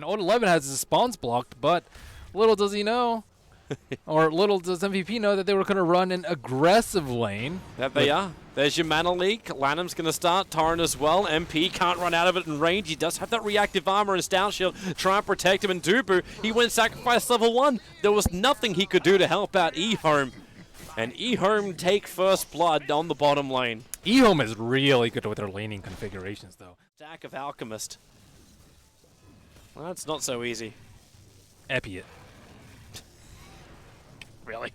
Old 11 has his spawns blocked, but little does he know, or little does MVP know that they were going to run an aggressive lane. That they are. There's your mana leak. LaNm's going to start. Torrent as well. MP can't run out of it in range. He does have that reactive armor and Stout Shield. Try and protect him. And Dubu, he went sacrifice level 1. There was nothing he could do to help out EHOME. And EHOME take first blood on the bottom lane. EHOME is really good with their laning configurations, though. Stack of Alchemist. Well, that's not so easy. Epi it. Really?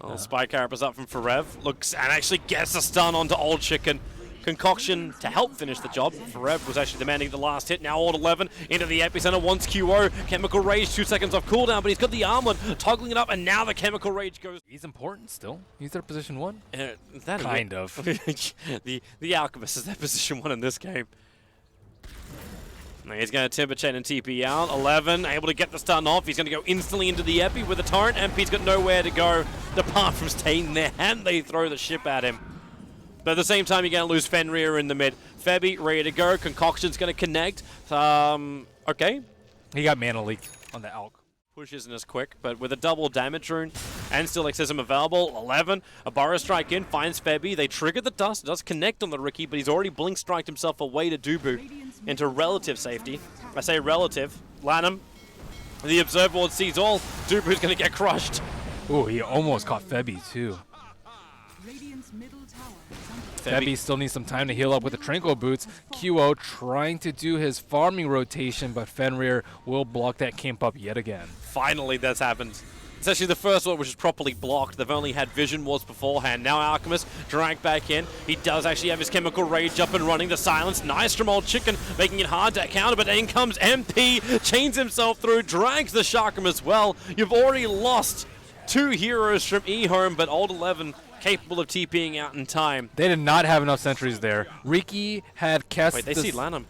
Oh, Spike Carapace up from Forev. Looks and actually gets a stun onto Old Chicken. Concoction to help finish the job. Forev was actually demanding the last hit. Now Old 11 into the epicenter. Wants QO. Chemical Rage, 2 seconds off cooldown, but he's got the armlet toggling it up, and now the Chemical Rage goes. He's important still. He's their position 1. That kind of. the Alchemist is their position 1 in this game. Now he's going to Timber Chain and TP out. 11 able to get the stun off. He's going to go instantly into the Epi with the Torrent. MP's got nowhere to go apart from staying there, and they throw the ship at him. But at the same time, you're going to lose Fenrir in the mid. Febby ready to go. Concoction's going to connect. Okay. He got mana leak on the Alk. Push isn't as quick, but with a double damage rune and still Exorcism available, 11, a Burrow Strike in, finds Febby. They trigger the dust, it does connect on the Ricky, but he's already blink striked himself away to Dubu into relative safety. I say relative. LaNm, the Observer Ward sees all. Dubu's going to get crushed. Ooh, he almost caught Febby too. Febby still needs some time to heal up with the Tranquil Boots. QO trying to do his farming rotation, but Fenrir will block that camp up yet again. Finally, that's happened. It's actually the first one which is properly blocked. They've only had Vision Wards beforehand. Now Alchemist dragged back in. He does actually have his Chemical Rage up and running. The silence, nice from Old Chicken, making it hard to counter, but in comes MP, chains himself through, drags the Chakram as well. You've already lost 2 heroes from EHOME, but Old 11 capable of TPing out in time. They did not have enough sentries there. Riki had cast. Wait, they see LaNm.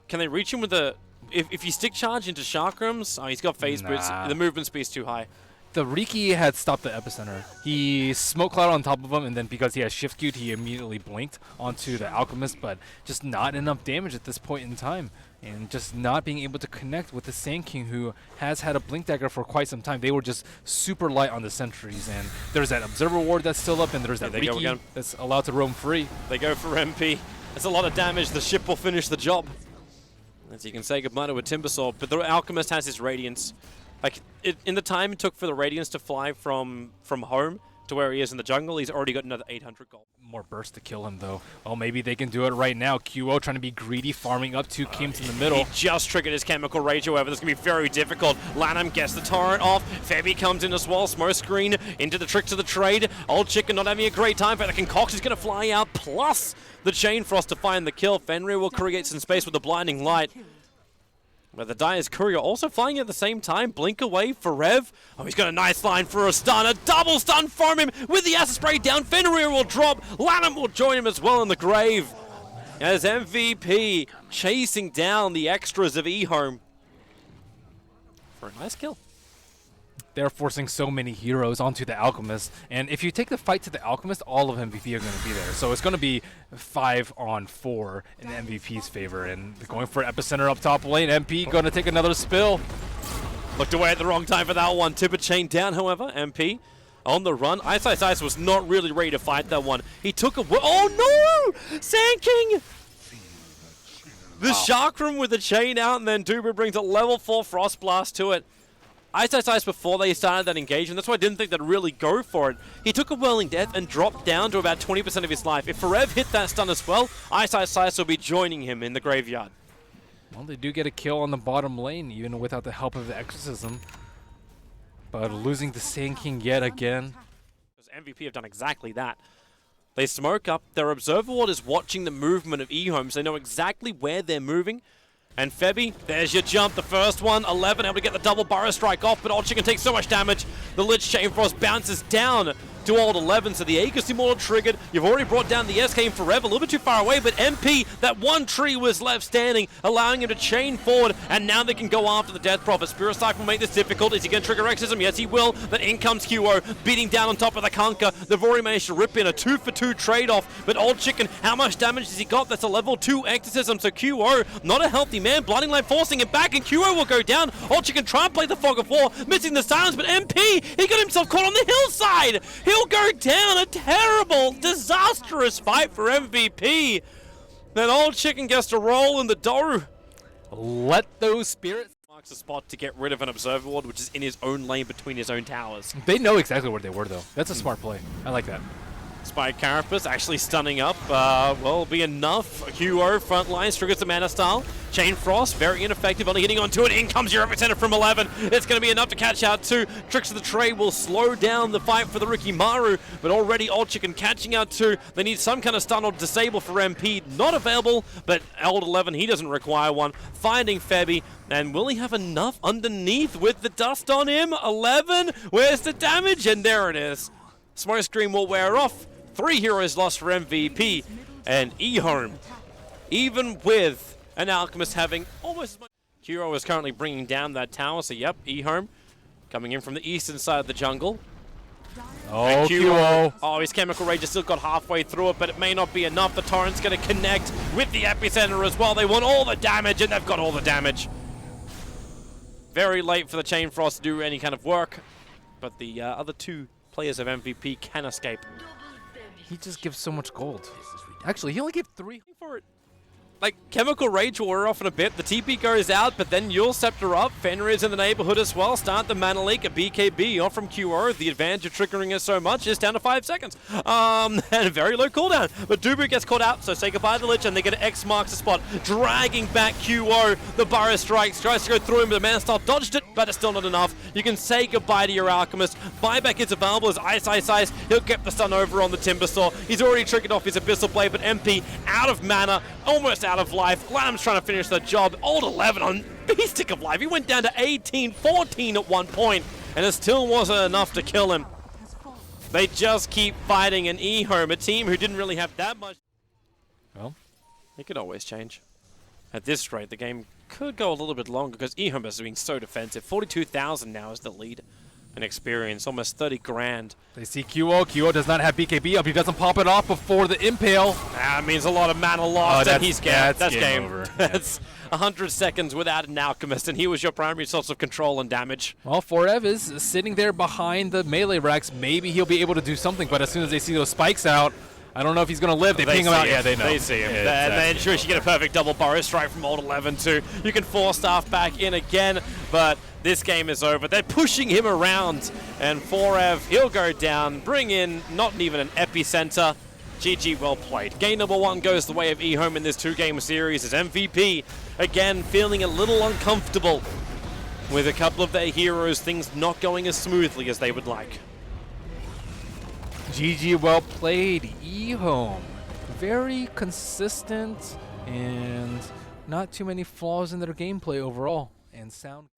Can they reach him with the... If you stick charge into Chakrams, oh, he's got phase boots. The movement speed's too high. The Riki had stopped the epicenter. He smoke cloud on top of him, and then because he has shift queued, he immediately blinked onto the Alchemist, but just not enough damage at this point in time. And just not being able to connect with the Sand King, who has had a Blink Dagger for quite some time. They were just super light on the sentries, and there's that Observer Ward that's still up, and there's that Riki that's allowed to roam free. They go for MP. That's a lot of damage. The ship will finish the job. As you can say goodbye to a Timber Sword, but the Alchemist has his Radiance. Like, in the time it took for the Radiance to fly from home to where he is in the jungle, he's already got another 800 gold. More burst to kill him, though. Oh, maybe they can do it right now. QO trying to be greedy, farming up 2 camps in the middle. He just triggered his Chemical Rage, however. This is going to be very difficult. LaNm gets the Torrent off. Febby comes in as well. Smoke screen into the Trick to the Trade. Old Chicken not having a great time, but the Concoction is going to fly out, plus the Chain Frost to find the kill. Fenrir will create some space with the Blinding Light. But the Dyer's Courier also flying at the same time. Blink away for Rev. Oh, he's got a nice line for a stun. A double stun from him with the Acid Spray down. Fenrir will drop. LaNm will join him as well in the grave. As MVP chasing down the extras of EHOME for a nice kill. They're forcing so many heroes onto the Alchemist, and if you take the fight to the Alchemist, all of MVP are going to be there. So it's going to be 5-on-4 in MVP's favor, and going for epicenter up top lane. MP going to take another spill. Looked away at the wrong time for that one. Timber Chain down, however. MP on the run. Ice was not really ready to fight that one. He took a... Oh no! Sand King! The Chakram with the chain out, and then Dubu brings a level 4 Frost Blast to it. Ice before they started that engagement. That's why I didn't think they'd really go for it. He took a Whirling Death and dropped down to about 20% of his life. If Forev hit that stun as well, Ice will be joining him in the graveyard. Well, they do get a kill on the bottom lane, even without the help of the Exorcism. But losing the Sand King yet again. Because MVP have done exactly that. They smoke up. Their Observer Ward is watching the movement of EHOME, so they know exactly where they're moving. And Febby, there's your jump, the first one. 11 able to get the double Burrow Strike off, but Old Chicken takes so much damage. The Lich Chain Frost bounces down to Old 11, so the Aegis-Immortal triggered. You've already brought down the SK Forever, a little bit too far away, but MP, that one tree was left standing, allowing him to chain forward, and now they can go after the Death Prophet. Spirit Strike will make this difficult. Is he going to trigger Exorcism? Yes, he will. But in comes QO, beating down on top of the Conquer. They've already managed to rip in a 2-for-2 trade-off, but Old Chicken, how much damage has he got? That's a level 2 Exorcism, so QO, not a healthy man. Blinding Light forcing it back, and QO will go down. Old Chicken try and play the Fog of War, missing the silence, but MP, he got himself caught on the hillside. He'll go down. A terrible, disastrous fight for MVP. Then Old Chicken gets to roll in the dough. Let those spirits... Marks a spot to get rid of an Observer Ward, which is in his own lane between his own towers. They know exactly where they were, though. That's a smart play. I like that. Spike Carapace actually stunning up. Will be enough. QO front line triggers the Mana Style. Chain Frost, very ineffective, only hitting onto it. In comes your epicenter from 11. It's going to be enough to catch out 2. Tricks of the Trade will slow down the fight for the Rikimaru, but already Old Chicken catching out 2. They need some kind of stun or disable for MP. Not available, but Old 11, he doesn't require one. Finding Febby, and will he have enough underneath with the dust on him? 11, where's the damage? And there it is. Smoke Screen will wear off. 3 heroes lost for MVP, and EHOME, even with an Alchemist having almost as much. QO is currently bringing down that tower, so yep, EHOME coming in from the eastern side of the jungle. Oh, QO. Oh, his Chemical Rage has still got halfway through it, but it may not be enough. The Torrent's going to connect with the epicenter as well. They want all the damage, and they've got all the damage. Very late for the Chain Frost to do any kind of work, but the other 2 players of MVP can escape. He just gives so much gold. Actually, he only gave 3. For it. Like, Chemical Rage will wear off in a bit. The TP goes out, but then Yule Scepter up. Fenrir's in the neighborhood as well. Start the Mana Leak. A BKB off from QO. The advantage of triggering it so much is down to 5 seconds. And a very low cooldown. But Dubu gets caught out, so say goodbye to the Lich, and they get X marks the spot. Dragging back QO. The Burrow strikes. Tries to go through him, but the Mana Style dodged it, but it's still not enough. You can say goodbye to your Alchemist. Buyback is available as Ice. He'll get the stun over on the Timbersaw. He's already triggered off his Abyssal Blade, but MP out of mana, almost out of life. LaNm's trying to finish the job. Old 11 on Beastick of Life. He went down to 18-14 at one point, and it still wasn't enough to kill him. They just keep fighting, and EHOME, a team who didn't really have that much. Well, it could always change. At this rate, the game could go a little bit longer because EHOME is being so defensive. 42,000 now is the lead. And experience, almost 30 grand. they see QO. QO does not have BKB up. He doesn't pop it off before the Impale. That means a lot of mana lost, and he's game. That's game. Over. That's 100 seconds without an Alchemist, and he was your primary source of control and damage. Well, Forev is sitting there behind the melee racks. Maybe he'll be able to do something, but as soon as they see those spikes out, I don't know if he's going to live. They ping him out. Yeah, they know. They see him. Yeah, and then sure, you get a perfect double Burrow Strike from Old 11 too. You can force Staff back in again, but this game is over. They're pushing him around, and Forev, he'll go down, bring in not even an epicenter. GG, well played. Game number 1 goes the way of EHOME in this 2-game series as MVP, again, feeling a little uncomfortable with a couple of their heroes, things not going as smoothly as they would like. GG, well played. EHOME, very consistent and not too many flaws in their gameplay overall. And sound.